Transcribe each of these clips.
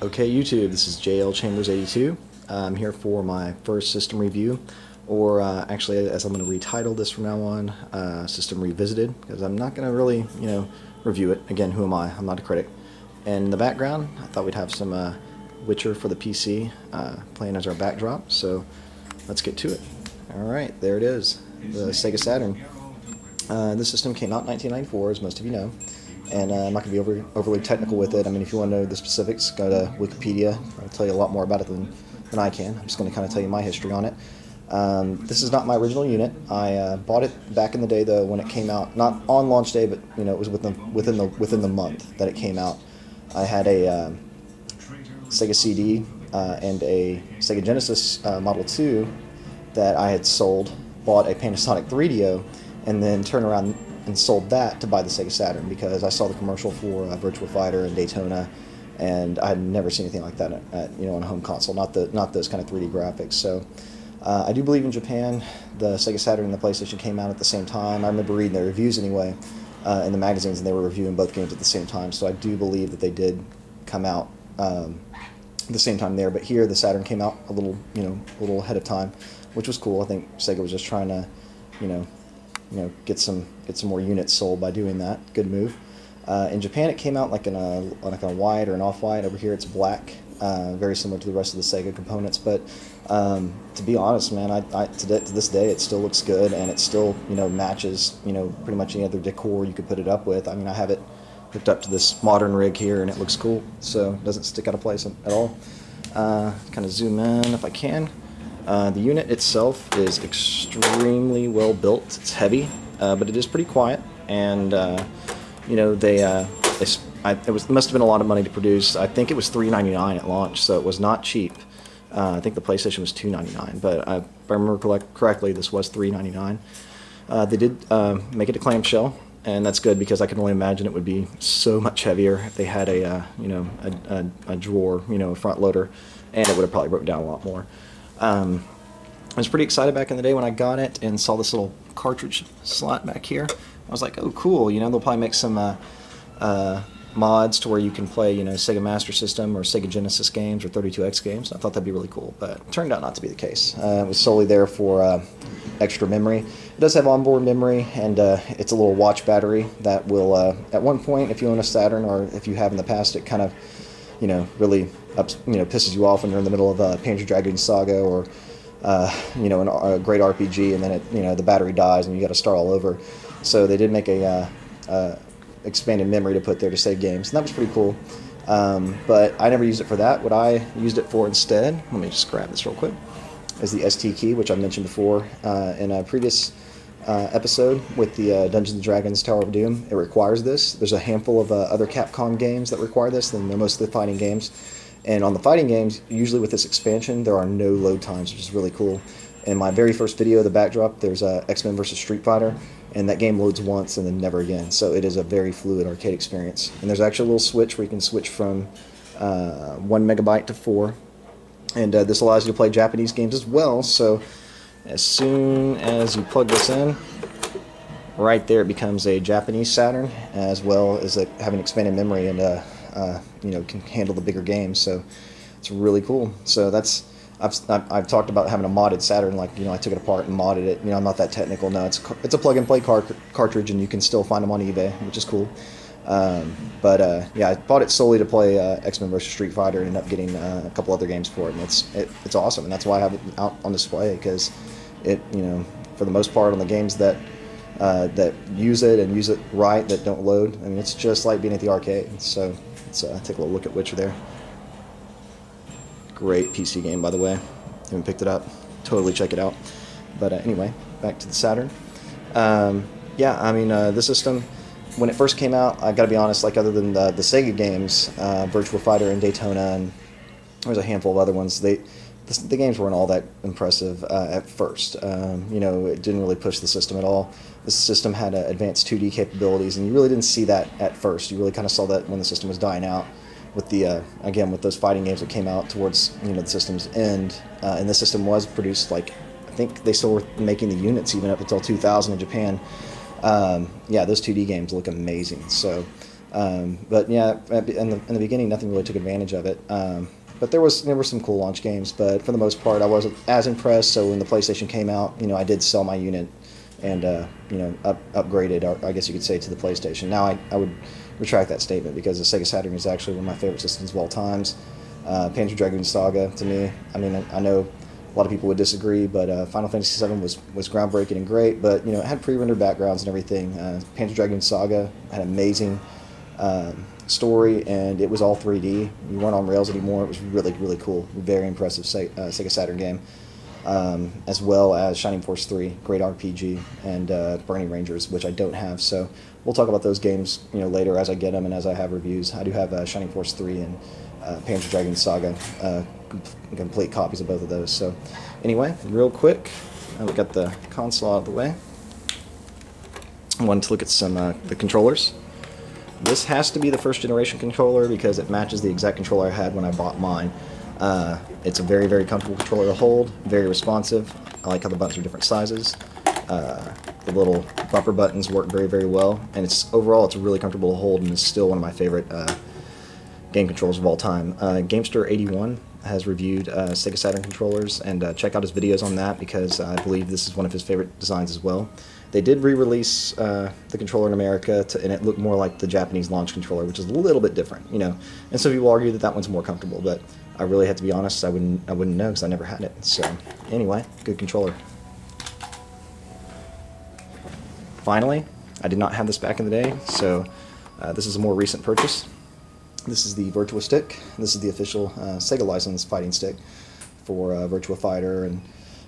Okay, YouTube, this is JL Chambers 82. I'm here for my first system review, or actually, as I'm going to retitle this from now on, System Revisited, because I'm not going to really, review it. Again, who am I? I'm not a critic. And in the background, I thought we'd have some Witcher for the PC playing as our backdrop, so let's get to it. Alright, there it is, the Sega Saturn. This system came out in 1994, as most of you know. And I'm not going to be overly technical with it. I mean, if you want to know the specifics, go to Wikipedia. I'll tell you a lot more about it than I can. I'm just going to kind of tell you my history on it. This is not my original unit. I bought it back in the day, though, when it came out. Not on launch day, but it was within the month that it came out. I had a Sega CD and a Sega Genesis Model 2 that I had sold. Bought a Panasonic 3DO, and then turned around and sold that to buy the Sega Saturn because I saw the commercial for Virtua Fighter and Daytona, and I had never seen anything like that on a home console. Not those kind of 3D graphics. So I do believe in Japan the Sega Saturn and the PlayStation came out at the same time. I remember reading their reviews anyway in the magazines, and they were reviewing both games at the same time. So I do believe that they did come out at the same time there. But here the Saturn came out a little ahead of time, which was cool. I think Sega was just trying to get some more units sold by doing that. Good move. In Japan, it came out like in a white or an off-white. Over here, it's black, very similar to the rest of the Sega components. But to be honest, man, to this day, it still looks good, and it still matches pretty much any other decor you could put it up with. I mean, I have it hooked up to this modern rig here, and it looks cool. So it doesn't stick out of place at all. Kind of zoom in if I can. The unit itself is extremely well built. It's heavy, but it is pretty quiet. And it must have been a lot of money to produce. I think it was $3.99 at launch, so it was not cheap. I think the PlayStation was $2.99, but if I remember correctly, this was $3.99. They did make it a clamshell, and that's good because I can only imagine it would be so much heavier if they had a drawer, a front loader, and it would have probably broken down a lot more. I was pretty excited back in the day when I got it and saw this little cartridge slot back here. I was like, oh cool, they'll probably make some mods to where you can play Sega Master System or Sega Genesis games or 32X games. I thought that'd be really cool, but it turned out not to be the case. It was solely there for extra memory. It does have onboard memory, and it's a little watch battery that will, at one point, if you own a Saturn or if you have in the past, it kind of really pisses you off when you're in the middle of a Panzer Dragoon Saga or a great RPG, and then the battery dies and you got to start all over. So they did make a expanded memory to put there to save games, and that was pretty cool. But I never used it for that. What I used it for instead, let me just grab this real quick, is the ST key, which I mentioned before in a previous episode with the Dungeons & Dragons Tower of Doom. It requires this. There's a handful of other Capcom games that require this, and they're mostly fighting games. And on the fighting games, usually with this expansion, there are no load times, which is really cool. In my very first video, the backdrop, there's X-Men vs. Street Fighter, and that game loads once and then never again. So it is a very fluid arcade experience. And there's actually a little switch where you can switch from 1 megabyte to 4. And this allows you to play Japanese games as well. So as soon as you plug this in, right there it becomes a Japanese Saturn, as well as having expanded memory and can handle the bigger games. So it's really cool. So I've talked about having a modded Saturn, like I took it apart and modded it. I'm not that technical. No, it's a plug and play cartridge, and you can still find them on eBay, which is cool. Yeah, I bought it solely to play X-Men vs. Street Fighter, and ended up getting a couple other games for it, and it's awesome, and that's why I have it out on display, because it for the most part on the games that use it and use it right, that don't load, I mean, it's just like being at the arcade. So let's take a little look at Witcher there. Great PC game, by the way. Haven't picked it up. Totally check it out. But anyway, back to the Saturn. Yeah, I mean, this system, when it first came out, I gotta be honest, like other than the Sega games, Virtua Fighter and Daytona, and there's a handful of other ones, the games weren't all that impressive at first. It didn't really push the system at all. The system had advanced 2D capabilities, and you really didn't see that at first. You really kind of saw that when the system was dying out, with again with those fighting games that came out towards the system's end. And the system was produced, like, I think they still were making the units even up until 2000 in Japan. Yeah, those 2D games look amazing. So But yeah, in the beginning, nothing really took advantage of it. But there were some cool launch games, but for the most part, I wasn't as impressed. So when the PlayStation came out, I did sell my unit and upgraded, or I guess you could say, to the PlayStation. Now I would retract that statement, because the Sega Saturn is actually one of my favorite systems of all times. Panzer Dragoon Saga, to me, I mean, I know a lot of people would disagree, but Final Fantasy VII was groundbreaking and great. But it had pre-rendered backgrounds and everything. Panzer Dragoon Saga had amazing story, and it was all 3D. You weren't on rails anymore. It was really, really cool. Very impressive Sega Saturn game. As well as Shining Force 3, great RPG, and Burning Rangers, which I don't have. So we'll talk about those games later as I get them and as I have reviews. I do have Shining Force 3 and Panzer Dragoon Saga, complete copies of both of those. So anyway, real quick, we got the console out of the way. I wanted to look at some the controllers. This has to be the first generation controller, because it matches the exact controller I had when I bought mine. It's a very, very comfortable controller to hold, very responsive. I like how the buttons are different sizes. The little bumper buttons work very, very well, and overall it's really comfortable to hold, and it's still one of my favorite game controllers of all time. Gamester81 has reviewed Sega Saturn controllers, and check out his videos on that, because I believe this is one of his favorite designs as well. They did re-release the controller in America, and it looked more like the Japanese launch controller, which is a little bit different, And some people argue that that one's more comfortable, but I really have to be honest, I wouldn't know, because I never had it. So anyway, good controller. Finally, I did not have this back in the day, so this is a more recent purchase. This is the Virtua Stick. This is the official Sega licensed fighting stick for Virtua Fighter and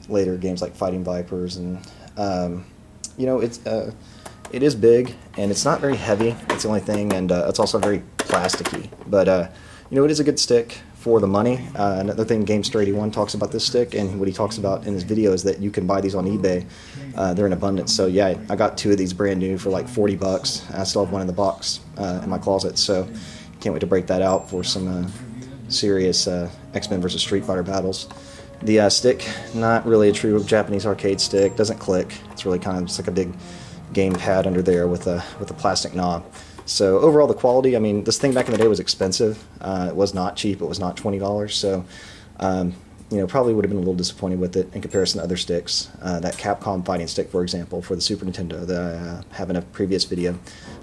later games like Fighting Vipers. And it is big, and it's not very heavy. That's the only thing, and it's also very plasticky. But it is a good stick for the money. Another thing, Gamester81 talks about this stick, and what he talks about in his video is that you can buy these on eBay. They're in abundance. So yeah, I got 2 of these brand new for like 40 bucks. I still have one in the box in my closet. So can't wait to break that out for some serious X-Men versus Street Fighter battles. The stick, not really a true Japanese arcade stick. Doesn't click. It's really kind of just like a big game pad under there with a plastic knob. So overall, the quality, I mean, this thing back in the day was expensive. It was not cheap. It was not $20. So probably would have been a little disappointed with it in comparison to other sticks. That Capcom fighting stick, for example, for the Super Nintendo that I have in a previous video.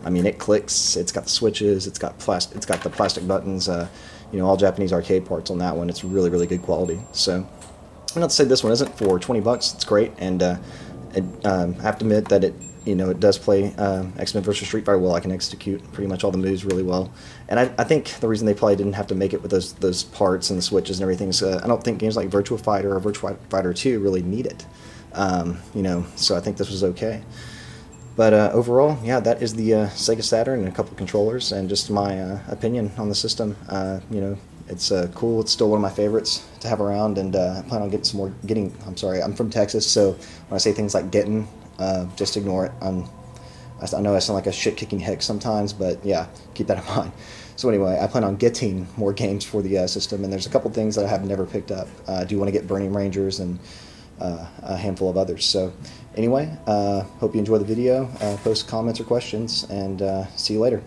I mean, it clicks. It's got the switches. It's got the plastic buttons. All Japanese arcade parts on that one. It's really, really good quality. So I'm not to say this one isn't for 20 bucks. It's great, and I have to admit that it does play X-Men vs. Street Fighter well. I can execute pretty much all the moves really well. And I think the reason they probably didn't have to make it with those parts and the switches and everything is I don't think games like Virtua Fighter or Virtua Fighter 2 really need it. So I think this was okay. But overall, yeah, that is the Sega Saturn and a couple controllers, and just my opinion on the system. It's cool. It's still one of my favorites to have around, and I plan on getting some more. I'm sorry, I'm from Texas, so when I say things like getting, just ignore it. I know I sound like a shit-kicking hick sometimes, but yeah, keep that in mind. So anyway, I plan on getting more games for the system, and there's a couple things that I have never picked up. I do want to get Burning Rangers and a handful of others. So anyway, hope you enjoy the video. Post comments or questions, and see you later.